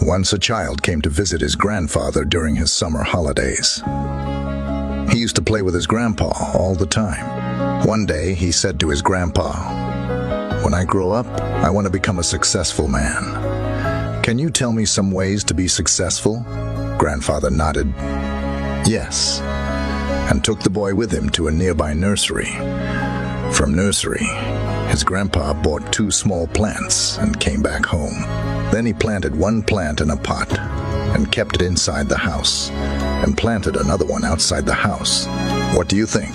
Once a child came to visit his grandfather during his summer holidays. He used to play with his grandpa all the time. One day, he said to his grandpa, "When I grow up, I want to become a successful man. Can you tell me some ways to be successful?" Grandfather nodded, "Yes," and took the boy with him to a nearby nursery. From nursery, his grandpa bought 2 small plants and came back home. Then he planted one plant in a pot and kept it inside the house, and planted another one outside the house. What do you think?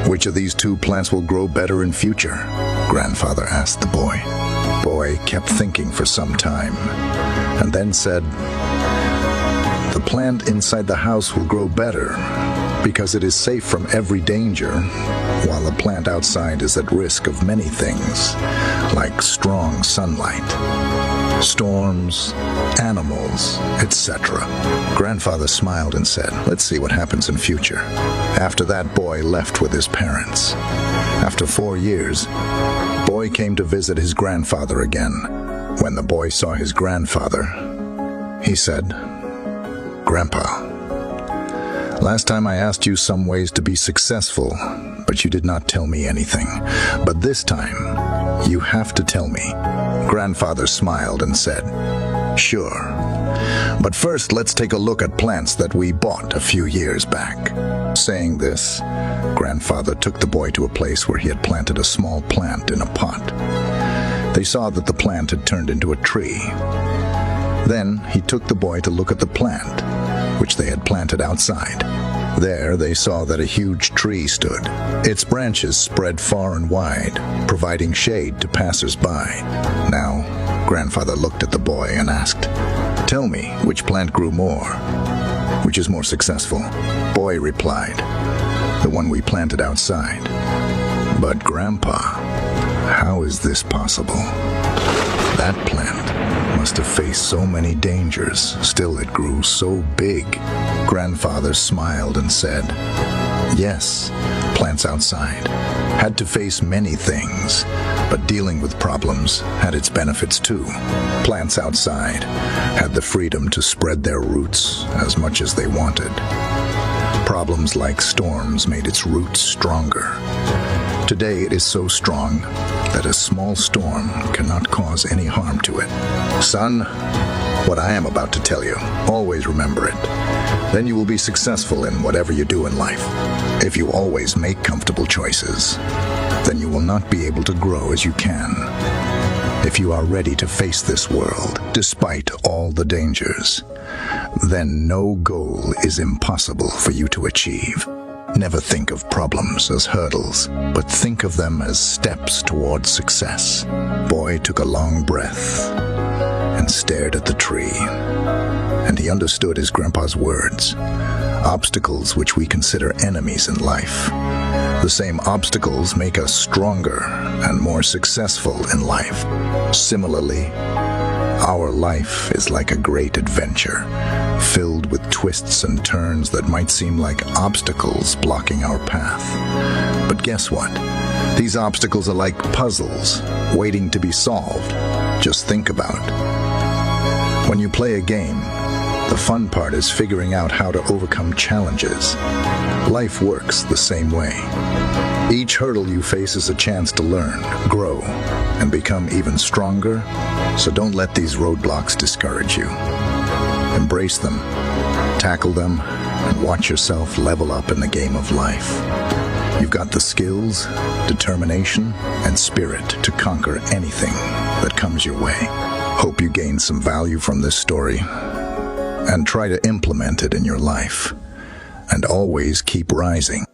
Which of these 2 plants will grow better in future? Grandfather asked the boy. Boy kept thinking for some time, and then said, "The plant inside the house will grow better because it is safe from every danger, while the plant outside is at risk of many things, like strong sunlight, storms, animals, etc." Grandfather smiled and said, "Let's see what happens in future." After that, boy left with his parents. After 4 years, boy came to visit his grandfather again. When the boy saw his grandfather, he said, "Grandpa, last time I asked you some ways to be successful, but you did not tell me anything. But this time, you have to tell me." Grandfather smiled and said, "Sure. But first, let's take a look at plants that we bought a few years back." Saying this, Grandfather took the boy to a place where he had planted a small plant in a pot. They saw that the plant had turned into a tree. Then he took the boy to look at the plant, which they had planted outside. There they saw that a huge tree stood. Its branches spread far and wide, providing shade to passers-by. Now, Grandfather looked at the boy and asked, "Tell me, which plant grew more? Which is more successful?" Boy replied, "The one we planted outside." "But Grandpa, how is this possible? That plant must have faced so many dangers, still it grew so big." Grandfather smiled and said, "Yes, plants outside had to face many things, but dealing with problems had its benefits too. Plants outside had the freedom to spread their roots as much as they wanted. Problems like storms made its roots stronger. Today it is so strong that a small storm cannot cause any harm to it. Son, what I am about to tell you, always remember it. Then you will be successful in whatever you do in life. If you always make comfortable choices, then you will not be able to grow as you can. If you are ready to face this world, despite all the dangers, then no goal is impossible for you to achieve. Never think of problems as hurdles, but think of them as steps towards success." Boy took a long breath and stared at the tree, and he understood his grandpa's words. Obstacles which we consider enemies in life, the same obstacles make us stronger and more successful in life. Similarly, our life is like a great adventure, filled with twists and turns that might seem like obstacles blocking our path. But guess what? These obstacles are like puzzles waiting to be solved. Just think about it. When you play a game, the fun part is figuring out how to overcome challenges. Life works the same way. Each hurdle you face is a chance to learn, grow, and become even stronger, so don't let these roadblocks discourage you. Embrace them, tackle them, and watch yourself level up in the game of life. You've got the skills, determination, and spirit to conquer anything that comes your way. Hope you gained some value from this story, and try to implement it in your life. And always keep rising.